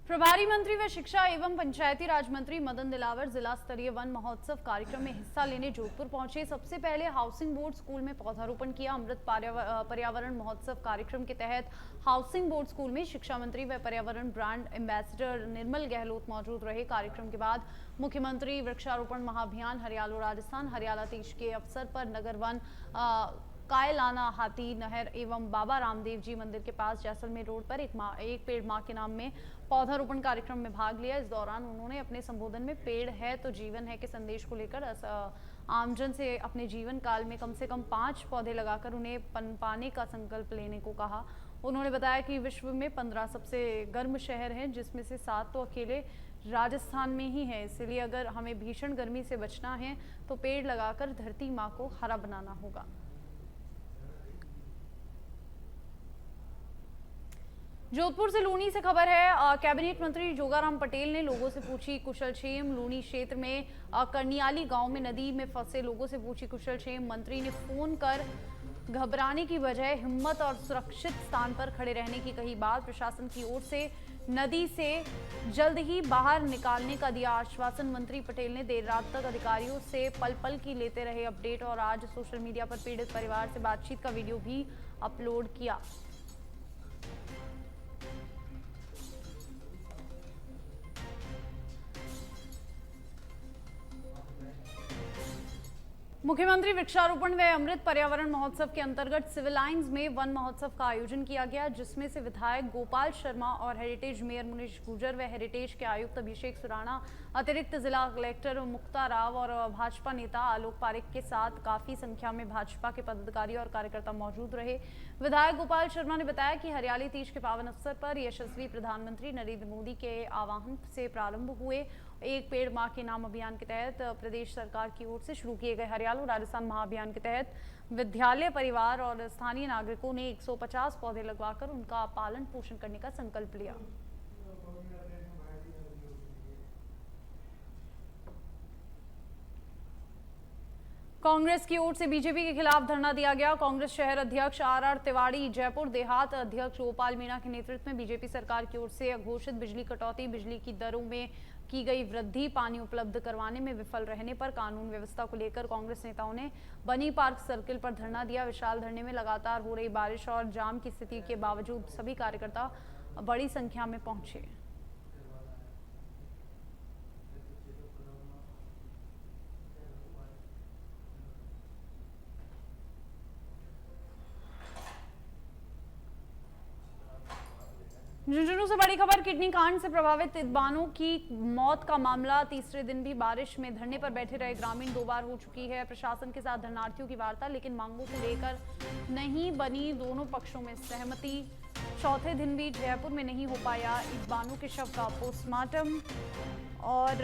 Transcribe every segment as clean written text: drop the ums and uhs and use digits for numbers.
प्रभारी मंत्री व शिक्षा एवं पंचायती राज मंत्री मदन दिलावर जिला स्तरीय वन महोत्सव कार्यक्रम में हिस्सा लेने जोधपुर पहुंचे। सबसे पहले हाउसिंग बोर्ड स्कूल में पौधारोपण किया। अमृत पर्यावरण महोत्सव कार्यक्रम के तहत हाउसिंग बोर्ड स्कूल में शिक्षा मंत्री व पर्यावरण ब्रांड एम्बेसडर निर्मल गहलोत मौजूद रहे। कार्यक्रम के बाद मुख्यमंत्री वृक्षारोपण महाअभियान हरियालो राजस्थान हरियाला तीज के अवसर पर नगर वन कायलाना हाथी नहर एवं बाबा रामदेव जी मंदिर के पास जैसलमेर रोड पर एक पेड़ मां के नाम में पौधारोपण कार्यक्रम में भाग लिया। इस दौरान उन्होंने अपने संबोधन में पेड़ है तो जीवन है के संदेश को लेकर आमजन से अपने जीवन काल में कम से कम 5 पौधे लगाकर उन्हें पनपाने का संकल्प लेने को कहा। उन्होंने बताया कि विश्व में 15 सबसे गर्म शहर हैं, जिसमें से 7 तो अकेले राजस्थान में ही है। इसलिए अगर हमें भीषण गर्मी से बचना है तो पेड़ लगाकर धरती माँ को हरा बनाना होगा। जोधपुर से लूनी से खबर है। कैबिनेट मंत्री जोगाराम पटेल ने लोगों से पूछी कुशलक्षेम। लूनी क्षेत्र में करनियाली गांव में नदी में फंसे लोगों से पूछी कुशलक्षेम। मंत्री ने फोन कर घबराने की बजाय हिम्मत और सुरक्षित स्थान पर खड़े रहने की कही बात। प्रशासन की ओर से नदी से जल्द ही बाहर निकालने का दिया आश्वासन। मंत्री पटेल ने देर रात तक अधिकारियों से पल पल की लेते रहे अपडेट और आज सोशल मीडिया पर पीड़ित परिवार से बातचीत का वीडियो भी अपलोड किया। मुख्यमंत्री वृक्षारोपण व अमृत पर्यावरण महोत्सव के अंतर्गत सिविल लाइंस में वन महोत्सव का आयोजन किया गया, जिसमें से विधायक गोपाल शर्मा और हेरिटेज मेयर मुनीश गुर्जर व हेरिटेज के आयुक्त अभिषेक सुराणा, अतिरिक्त जिला कलेक्टर मुक्ता राव और भाजपा नेता आलोक पारेख के साथ काफी संख्या में भाजपा के पदाधिकारी और कार्यकर्ता मौजूद रहे। विधायक गोपाल शर्मा ने बताया कि हरियाली तीज के पावन अवसर पर यशस्वी प्रधानमंत्री नरेंद्र मोदी के आह्वान से प्रारंभ हुए एक पेड़ मां के नाम अभियान के तहत प्रदेश सरकार की ओर से शुरू किए गए हरियालो राजस्थान महाअभियान के तहत विद्यालय परिवार और स्थानीय नागरिकों ने 150 पौधे लगवाकर उनका पालन पोषण करने का संकल्प लिया। कांग्रेस की ओर से बीजेपी के खिलाफ धरना दिया गया। कांग्रेस शहर अध्यक्ष आर तिवाड़ी, जयपुर देहात अध्यक्ष गोपाल मीणा के नेतृत्व में बीजेपी सरकार की ओर से अघोषित बिजली कटौती, बिजली की दरों में की गई वृद्धि, पानी उपलब्ध करवाने में विफल रहने पर कानून व्यवस्था को लेकर कांग्रेस नेताओं ने बनी पार्क सर्किल पर धरना दिया। विशाल धरने में लगातार हो रही बारिश और जाम की स्थिति के बावजूद सभी कार्यकर्ता बड़ी संख्या में पहुंचे। झुंझुनू से बड़ी खबर, किडनी कांड से प्रभावित इदबानों की मौत का मामला तीसरे दिन भी बारिश में धरने पर बैठे रहे ग्रामीण 2 बार हो चुकी है। प्रशासन के साथ धरनार्थियों की वार्ता, लेकिन मांगों को लेकर नहीं बनी दोनों पक्षों में सहमति। चौथे दिन भी जयपुर में नहीं हो पाया इदबानों के शव का पोस्टमार्टम और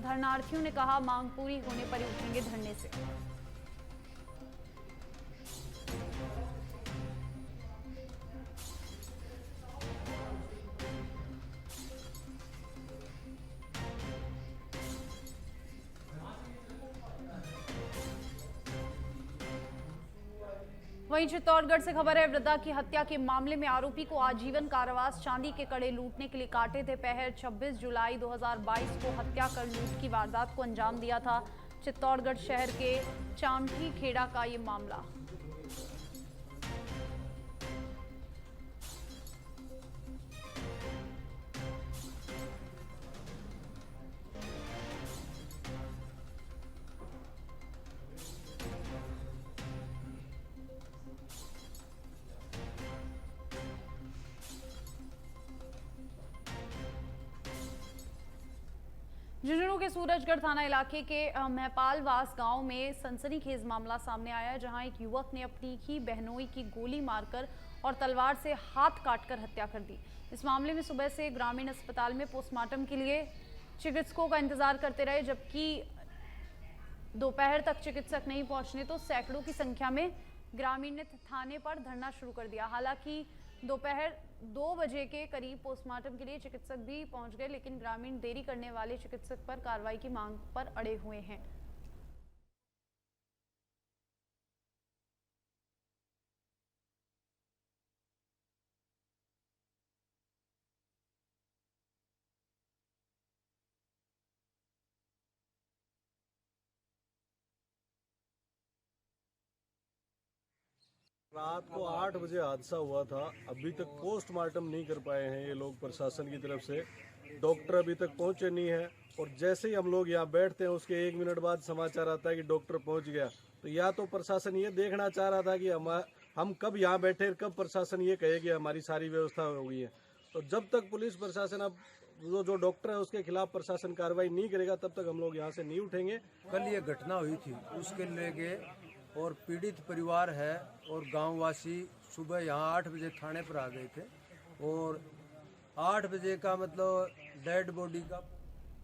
धरनार्थियों ने कहा मांग पूरी होने पर ही उठेंगे धरने से। वहीं चित्तौड़गढ़ से खबर है, वृद्धा की हत्या के मामले में आरोपी को आजीवन कारावास, चांदी के कड़े लूटने के लिए काटे थे पहर। 26 जुलाई 2022 को हत्या कर लूट की वारदात को अंजाम दिया था। चित्तौड़गढ़ शहर के चामठी खेड़ा का ये मामला। झुंझुनू के सूरजगढ़ थाना इलाके के महपालवास गांव में सनसनीखेज मामला सामने आया, जहां एक युवक ने अपनी ही बहनोई की गोली मारकर और तलवार से हाथ काटकर हत्या कर दी। इस मामले में सुबह से ग्रामीण अस्पताल में पोस्टमार्टम के लिए चिकित्सकों का इंतजार करते रहे, जबकि दोपहर तक चिकित्सक नहीं पहुंचने तो सैकड़ों की संख्या में ग्रामीण ने थाने पर धरना शुरू कर दिया। हालांकि दोपहर 2 बजे के करीब पोस्टमार्टम के लिए चिकित्सक भी पहुंच गए, लेकिन ग्रामीण देरी करने वाले चिकित्सक पर कार्रवाई की मांग पर अड़े हुए हैं। रात को 8 बजे हादसा हुआ था। अभी तक पोस्टमार्टम नहीं कर पाए हैं ये लोग प्रशासन की तरफ से। डॉक्टर अभी तक पहुंचे नहीं है और जैसे ही हम लोग यहाँ बैठते हैं उसके 1 मिनट बाद समाचार आता है कि डॉक्टर पहुंच गया। तो या तो प्रशासन ये देखना चाह रहा था कि हम कब यहाँ बैठे, कब प्रशासन ये कहे कि हमारी सारी व्यवस्था हो गई है। तो जब तक पुलिस प्रशासन अब जो डॉक्टर है उसके खिलाफ प्रशासन कार्रवाई नहीं करेगा तब तक हम लोग यहाँ से नहीं उठेंगे। कल ये घटना हुई थी उसके लेके और पीड़ित परिवार है और गांववासी सुबह यहाँ 8 बजे थाने पर आ गए थे और 8 बजे का मतलब डेड बॉडी का।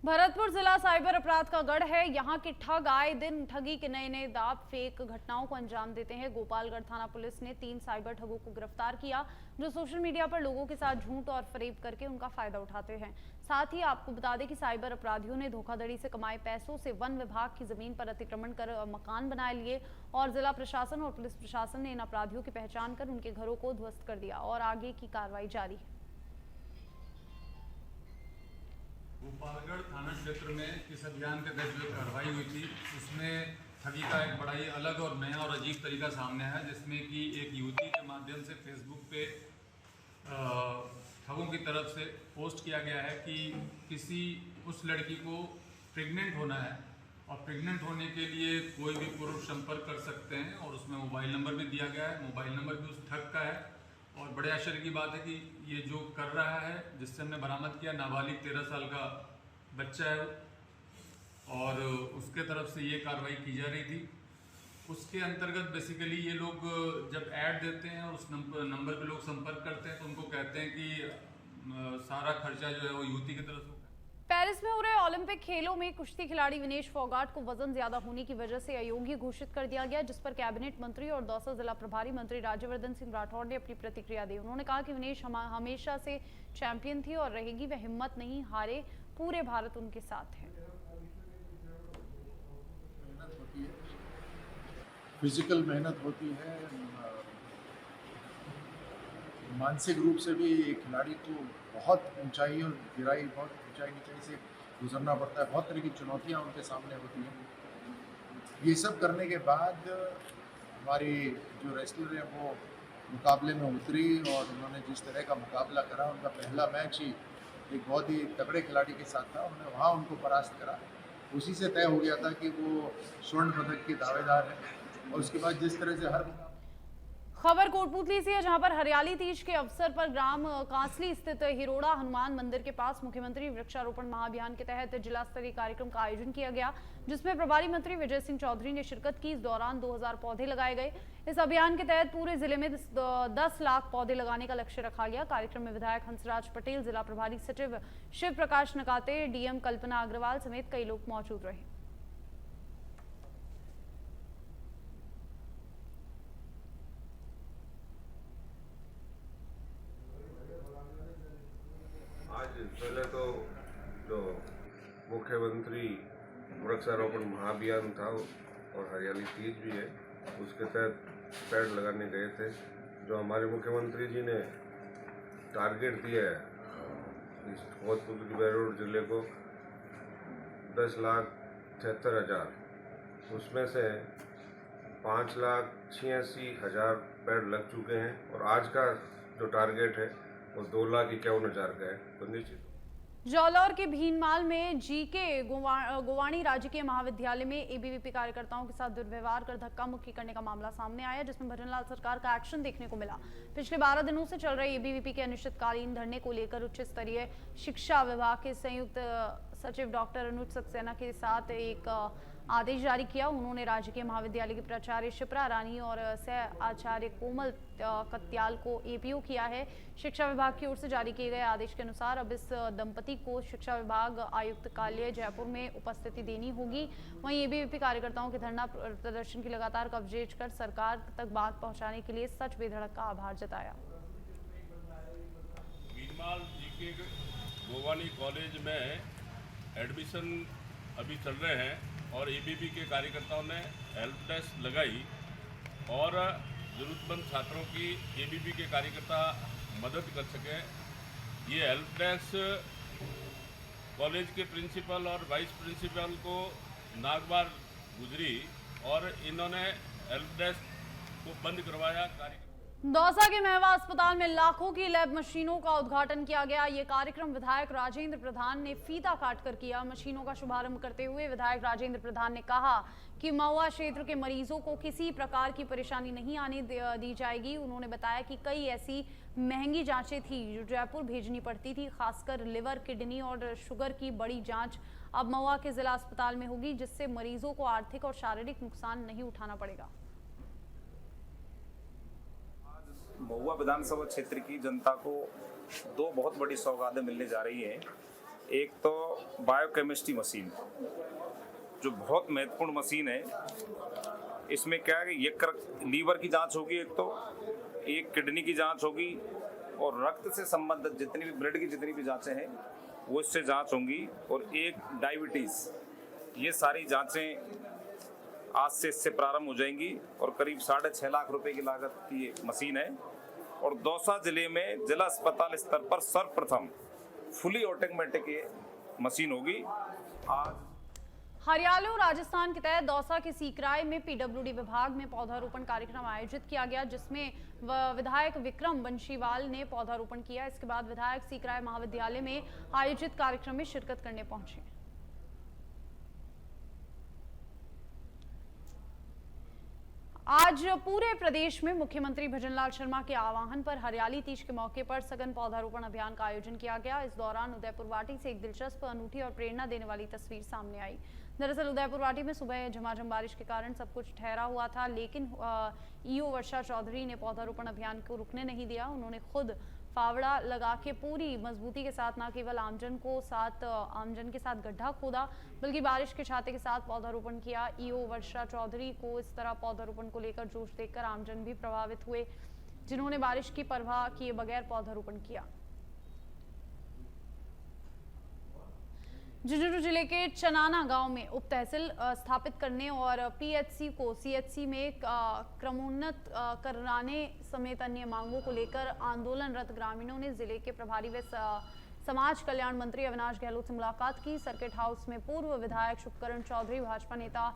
भरतपुर जिला साइबर अपराध का गढ़ है। यहाँ के ठग आए दिन ठगी के नए नए दाव फेक घटनाओं को अंजाम देते हैं। गोपालगढ़ थाना पुलिस ने 3 साइबर ठगों को गिरफ्तार किया जो सोशल मीडिया पर लोगों के साथ झूठ और फरेब करके उनका फायदा उठाते हैं। साथ ही आपको बता दें कि साइबर अपराधियों ने धोखाधड़ी से कमाए पैसों से वन विभाग की जमीन पर अतिक्रमण कर मकान बना लिए और जिला प्रशासन और पुलिस प्रशासन ने इन अपराधियों की पहचान कर उनके घरों को ध्वस्त कर दिया और आगे की कार्रवाई जारी है। गोपालगढ़ थाना क्षेत्र में इस अभियान के तहत जो कार्रवाई हुई थी उसमें ठगी का एक बड़ा ही अलग और नया और अजीब तरीका सामने है, जिसमें कि एक युवती के माध्यम से फेसबुक पे ठगों की तरफ से पोस्ट किया गया है कि किसी उस लड़की को प्रेग्नेंट होना है और प्रेग्नेंट होने के लिए कोई भी पुरुष संपर्क कर सकते हैं और उसमें मोबाइल नंबर भी दिया गया है। मोबाइल नंबर भी उस ठग का है और बड़े आश्चर्य की बात है कि ये जो कर रहा है, जिससे हमने बरामद किया, नाबालिग 13 साल का बच्चा है और उसके तरफ से ये कार्रवाई की जा रही थी। उसके अंतर्गत बेसिकली ये लोग जब ऐड देते हैं और उस नंबर पे लोग संपर्क करते हैं तो उनको कहते हैं कि सारा खर्चा जो है वो युवती की तरफ से। पेरिस में हो रहे ओलंपिक खेलों में कुश्ती खिलाड़ी विनेश फोगाट को वजन ज्यादा होने की वजह से अयोग्य घोषित कर दिया गया, जिस पर कैबिनेट मंत्री और दौसा जिला प्रभारी मंत्री राज्यवर्धन सिंह राठौड़ ने अपनी प्रतिक्रिया दी। उन्होंने कहा कि विनेश हमेशा से चैंपियन थी और रहेगी, वह हिम्मत नहीं हारे, पूरे भारत उनके साथ है। फिजिकल मेहनत होती है, मानसिक रूप से भी एक खिलाड़ी को बहुत ऊंचाई और गिराई, बहुत ऊंचाई नीचाई से गुजरना पड़ता है। बहुत तरह की चुनौतियां उनके सामने होती हैं। ये सब करने के बाद हमारी जो रेसलर है वो मुकाबले में उतरी और उन्होंने जिस तरह का मुकाबला करा, उनका पहला मैच ही एक बहुत ही तगड़े खिलाड़ी के साथ था। उन्होंने वहाँ उनको परास्त करा, उसी से तय हो गया था कि वो स्वर्ण पदक के दावेदार हैं। और उसके बाद जिस तरह से हर खबर कोटपूतली से है, जहां पर हरियाली तीज के अवसर पर ग्राम कांसली स्थित हिरोड़ा हनुमान मंदिर के पास मुख्यमंत्री वृक्षारोपण महाअभियान के तहत जिला स्तरीय कार्यक्रम का आयोजन किया गया, जिसमें प्रभारी मंत्री विजय सिंह चौधरी ने शिरकत की। इस दौरान 2000 पौधे लगाए गए। इस अभियान के तहत पूरे जिले में 10 लाख पौधे लगाने का लक्ष्य रखा गया। कार्यक्रम में विधायक हंसराज पटेल, जिला प्रभारी सचिव शिव प्रकाश नकाते, डीएम कल्पना अग्रवाल समेत कई लोग मौजूद रहे। आज पहले तो जो मुख्यमंत्री वृक्षारोपण महाअभियान था और हरियाली तीज भी है, उसके तहत पेड़ लगाने गए थे। जो हमारे मुख्यमंत्री जी ने टारगेट दिया है इस कोतपुतली जिले को 10,76,000, उसमें से 5,86,000 पेड़ लग चुके हैं और आज का जो टारगेट है वो 2,51,000 का है। तो निश्चित जालौर के भीनमाल में जीके गोवाणी राजकीय महाविद्यालय में एबीवीपी कार्यकर्ताओं के साथ दुर्व्यवहार कर धक्का मुक्की करने का मामला सामने आया, जिसमें भजनलाल सरकार का एक्शन देखने को मिला। पिछले 12 दिनों से चल रहे एबीवीपी के अनिश्चितकालीन धरने को लेकर उच्च स्तरीय शिक्षा विभाग के संयुक्त सचिव डॉक्टर अनुज सक्सेना के साथ एक आदेश जारी किया। उन्होंने राजकीय महाविद्यालय के प्राचार्य शिप्रा रानी और सह आचार्य कोमल कत्याल को एपीओ किया है। शिक्षा विभाग की ओर से जारी किए गए आदेश के अनुसार अब इस दंपति को शिक्षा विभाग आयुक्त कार्यालय जयपुर में उपस्थिति देनी होगी। वहीं एबीवीपी कार्यकर्ताओं के धरना प्रदर्शन की लगातार कवरेज कर सरकार तक बात पहुंचाने के लिए सच बेधड़क का आभार जताया। भीनमाल जीके गोवानी कॉलेज में एडमिशन अभी चल रहे हैं और एबीवीपी के कार्यकर्ताओं ने हेल्प डेस्क लगाई और ज़रूरतमंद छात्रों की एबीवीपी के कार्यकर्ता मदद कर सके। ये हेल्प डेस्क कॉलेज के प्रिंसिपल और वाइस प्रिंसिपल को नागवार गुजरी और इन्होंने हेल्प डेस्क को बंद करवाया। दौसा के महवा अस्पताल में लाखों की लैब मशीनों का उद्घाटन किया गया। ये कार्यक्रम विधायक राजेंद्र प्रधान ने फीता काटकर किया। मशीनों का शुभारंभ करते हुए विधायक राजेंद्र प्रधान ने कहा कि महुआ क्षेत्र के मरीजों को किसी प्रकार की परेशानी नहीं आने दी जाएगी। उन्होंने बताया कि कई ऐसी महंगी जांचें थी जो जयपुर भेजनी पड़ती थी, खासकर लिवर, किडनी और शुगर की बड़ी जांच अब महुआ के जिला अस्पताल में होगी, जिससे मरीजों को आर्थिक और शारीरिक नुकसान नहीं उठाना पड़ेगा। महुआ विधानसभा क्षेत्र की जनता को दो बहुत बड़ी सौगातें मिलने जा रही हैं। एक तो बायोकेमिस्ट्री मशीन, जो बहुत महत्वपूर्ण मशीन है। इसमें क्या है कि एक लीवर की जांच होगी, एक किडनी की जांच होगी, और रक्त से संबंधित जितनी भी ब्लड की जितनी भी जांचें हैं वो इससे जांच होंगी, और एक डायबिटीज़। ये सारी जांचें आज से इससे प्रारंभ हो जाएंगी और करीब 6.5 लाख रुपए की लागत की मशीन है। और दौसा जिले में जिला अस्पताल स्तर पर सर्वप्रथम फुली ऑटोमेटिक ये मशीन होगी। आज हरियाणा और राजस्थान के तहत दौसा के सीकराय में पीडब्ल्यूडी विभाग में पौधारोपण कार्यक्रम आयोजित किया गया, जिसमें विधायक विक्रम बंशीवाल ने पौधारोपण किया। इसके बाद विधायक सीकराय महाविद्यालय में आयोजित कार्यक्रम में शिरकत करने पहुंचे। आज पूरे प्रदेश में मुख्यमंत्री भजनलाल शर्मा के आह्वान पर हरियाली तीज के मौके पर सघन पौधारोपण अभियान का आयोजन किया गया। इस दौरान उदयपुर वाटी से एक दिलचस्प, अनूठी और प्रेरणा देने वाली तस्वीर सामने आई। दरअसल उदयपुर वाटी में सुबह झमाझम बारिश के कारण सब कुछ ठहरा हुआ था, लेकिन ईओ वर्षा चौधरी ने पौधारोपण अभियान को रुकने नहीं दिया। उन्होंने खुद फावड़ा लगा के पूरी मजबूती के साथ न केवल आमजन के साथ गड्ढा खोदा, बल्कि बारिश के छाते के साथ पौधारोपण किया। ईओ वर्षा चौधरी को इस तरह पौधारोपण को लेकर जोश देखकर आमजन भी प्रभावित हुए, जिन्होंने बारिश की परवाह किए बगैर पौधारोपण किया। झुंझुनू जिले के चनाना गांव में उप तहसील स्थापित करने और पीएचसी को सीएचसी में क्रमोन्नत कराने समेत अन्य मांगों को लेकर आंदोलनरत ग्रामीणों ने जिले के प्रभारी व समाज कल्याण मंत्री अविनाश गहलोत से मुलाकात की। सर्किट हाउस में पूर्व विधायक शुभकरण चौधरी, भाजपा नेता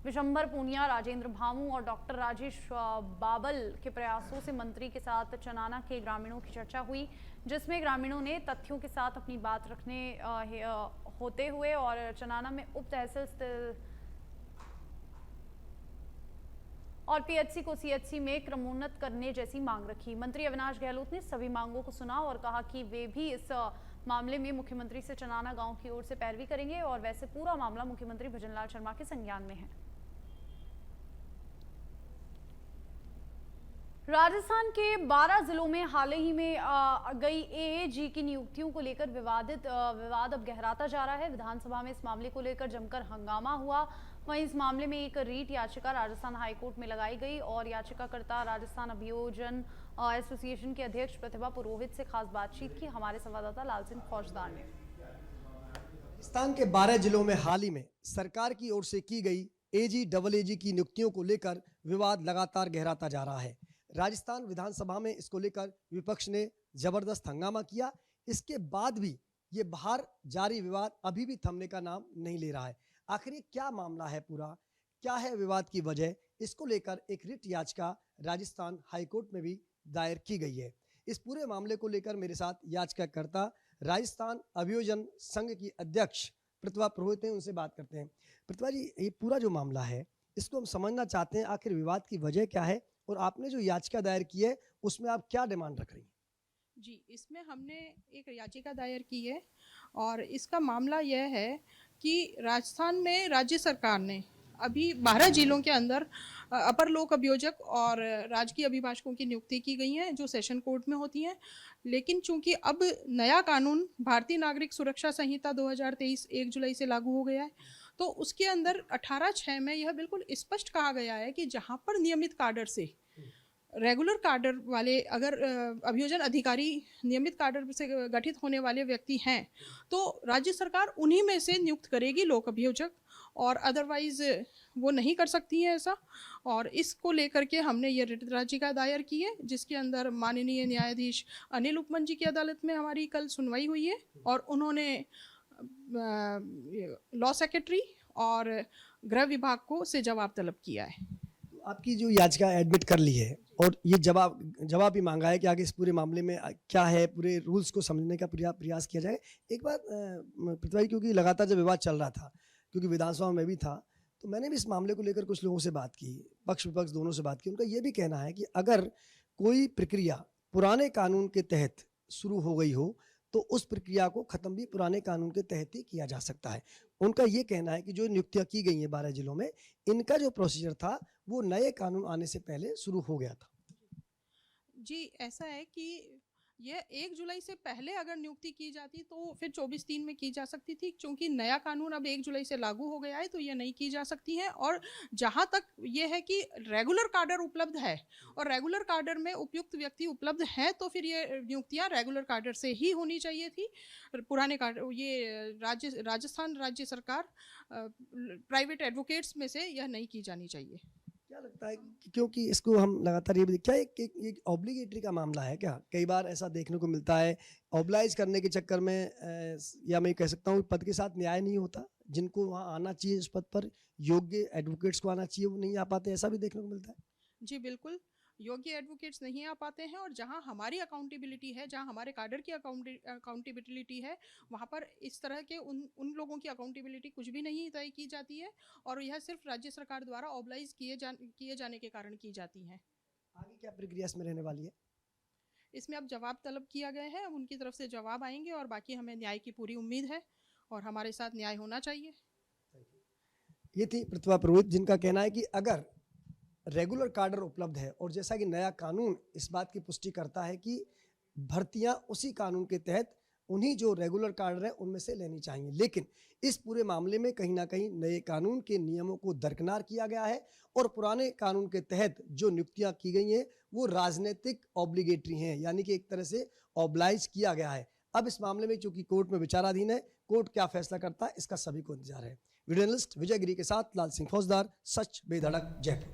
विशंबर पूनिया, राजेंद्र भामू और डॉक्टर राजेश बाबल के प्रयासों से मंत्री के साथ चनाना के ग्रामीणों की चर्चा हुई, जिसमें ग्रामीणों ने तथ्यों के साथ अपनी बात रखने होते हुए और चनाना में उप तहसील और पीएचसी को सीएचसी में क्रमोन्नत करने जैसी मांग रखी। मंत्री अविनाश गहलोत ने सभी मांगों को सुना और कहा कि वे भी इस मामले में मुख्यमंत्री से चनाना गांव की ओर से पैरवी करेंगे और वैसे पूरा मामला मुख्यमंत्री भजनलाल शर्मा के संज्ञान में है। राजस्थान के 12 जिलों में हाल ही में गई एएजी की नियुक्तियों को लेकर विवाद अब गहराता जा रहा है। विधानसभा में इस मामले को लेकर जमकर हंगामा हुआ। वहीं इस मामले में एक रीट याचिका राजस्थान हाईकोर्ट में लगाई गई और याचिकाकर्ता राजस्थान अभियोजन एसोसिएशन के अध्यक्ष प्रतिभा पुरोहित से खास बातचीत की। हमारे संवाददाता लाल सिंह फौजदार ने राजस्थान के 12 जिलों में हाल ही में सरकार की ओर से की गई एजी की नियुक्तियों को लेकर विवाद लगातार गहराता जा रहा है। राजस्थान विधानसभा में इसको लेकर विपक्ष ने जबरदस्त हंगामा किया। इसके बाद भी ये बाहर जारी विवाद अभी भी थमने का नाम नहीं ले रहा है। आखिर ये क्या मामला है, पूरा क्या है विवाद की वजह, इसको लेकर एक रिट याचिका राजस्थान हाईकोर्ट में भी दायर की गई है। इस पूरे मामले को लेकर मेरे साथ याचिकाकर्ता राजस्थान अभियोजन संघ की अध्यक्ष प्रतिभा पुरोहित हैं, उनसे बात करते हैं। प्रतिभा जी, ये पूरा जो मामला है इसको हम समझना चाहते हैं, आखिर विवाद की वजह क्या है और आपने जो याचिका दायर की है उसमें आप क्या डिमांड रख रही हैं? जी, इसमें हमने एक याचिका दायर की है और इसका मामला यह है कि राजस्थान में राज्य सरकार ने अभी 12 जिलों के अंदर अपर लोक अभियोजक और राजकीय अभिभाषकों की नियुक्ति की गई है जो सेशन कोर्ट में होती हैं। लेकिन चूंकि अब नया कानून भारतीय नागरिक सुरक्षा संहिता 2023 1 जुलाई से लागू हो गया है, तो उसके अंदर 18(6) में यह बिल्कुल स्पष्ट कहा गया है कि जहां पर नियमित काडर से रेगुलर काडर वाले अगर अभियोजन अधिकारी नियमित काडर से गठित होने वाले व्यक्ति हैं तो राज्य सरकार उन्हीं में से नियुक्त करेगी लोक अभियोजक, और अदरवाइज वो नहीं कर सकती है ऐसा। और इसको लेकर के हमने ये रिट याचिका दायर की है, जिसके अंदर माननीय न्यायाधीश अनिल उपमन जी की अदालत में हमारी कल सुनवाई हुई है और उन्होंने लॉ सेक्रेटरी और गृह विभाग को से जवाब तलब किया है। आपकी जो याचिका एडमिट कर ली है और ये जवाब भी मांगा है कि आगे इस पूरे मामले में क्या है, पूरे रूल्स को समझने का प्रयास किया जाए। एक बात पृथ्वी, क्योंकि लगातार जब विवाद चल रहा था, क्योंकि विधानसभा में भी था, तो मैंने भी इस मामले को लेकर कुछ लोगों से बात की, पक्ष विपक्ष दोनों से बात की। उनका ये भी कहना है कि अगर कोई प्रक्रिया पुराने कानून के तहत शुरू हो गई हो तो उस प्रक्रिया को खत्म भी पुराने कानून के तहत ही किया जा सकता है। उनका ये कहना है कि जो नियुक्तियां की गई हैं 12 जिलों में, इनका जो प्रोसीजर था वो नए कानून आने से पहले शुरू हो गया था। जी, ऐसा है कि यह 1 जुलाई से पहले अगर नियुक्ति की जाती तो फिर 24(3) में की जा सकती थी। क्योंकि नया कानून अब 1 जुलाई से लागू हो गया है तो ये नहीं की जा सकती हैं। और जहाँ तक ये है कि रेगुलर काडर उपलब्ध है और रेगुलर काडर में उपयुक्त व्यक्ति उपलब्ध हैं, तो फिर ये नियुक्तियाँ रेगुलर काडर से ही होनी चाहिए थी। पुराने काडर, ये राजस्थान राज्य सरकार प्राइवेट एडवोकेट्स में से यह नहीं की जानी चाहिए। क्या लगता है कि क्योंकि इसको हम लगातार ये भी क्या एक ऑब्लिगेटरी का मामला है क्या? कई बार ऐसा देखने को मिलता है, ऑब्लाइज करने के चक्कर में या मैं कह सकता हूँ पद के साथ न्याय नहीं होता। जिनको वहाँ आना चाहिए उस पद पर, योग्य एडवोकेट्स को आना चाहिए, वो नहीं आ पाते, ऐसा भी देखने को मिलता है। जी बिल्कुल, योग्य एडवोकेट्स नहीं आ पाते हैं। और जहां हमारी अकाउंटेबिलिटी है, जहां हमारे काडर की अकाउंटेबिलिटी है, वहां पर इस तरह के उन लोगों की अकाउंटेबिलिटी कुछ भी नहीं तय की जाती है और यह सिर्फ राज्य सरकार द्वारा ऑब्लाइज किए जाने के कारण की जाती हैं। आगे क्या प्रक्रिया इसमें रहने वाली है? इसमें अब जवाब तलब किया गया है, अब उनकी तरफ से जवाब आएंगे और बाकी हमें न्याय की पूरी उम्मीद है और हमारे साथ न्याय होना चाहिए। ये थी प्रतिभा पुरोहित, जिनका कहना है कि अगर रेगुलर काडर उपलब्ध है और जैसा कि नया कानून इस बात की पुष्टि करता है कि भर्तियां उसी कानून के तहत उन्हीं जो रेगुलर काडर है उनमें से लेनी चाहिए, लेकिन इस पूरे मामले में कहीं ना कहीं नए कानून के नियमों को दरकिनार किया गया है और पुराने कानून के तहत जो नियुक्तियां की गई हैं वो राजनीतिक ऑब्लिगेटरी हैं, यानी कि एक तरह से ऑब्लाइज किया गया है। अब इस मामले में चूंकि कोर्ट में विचाराधीन है, कोर्ट क्या फैसला करता है इसका सभी को इंतजार है। वीडियो जर्नलिस्ट विजय गिरी के साथ लाल सिंह फौजदार, सच बेधड़क, जयपुर।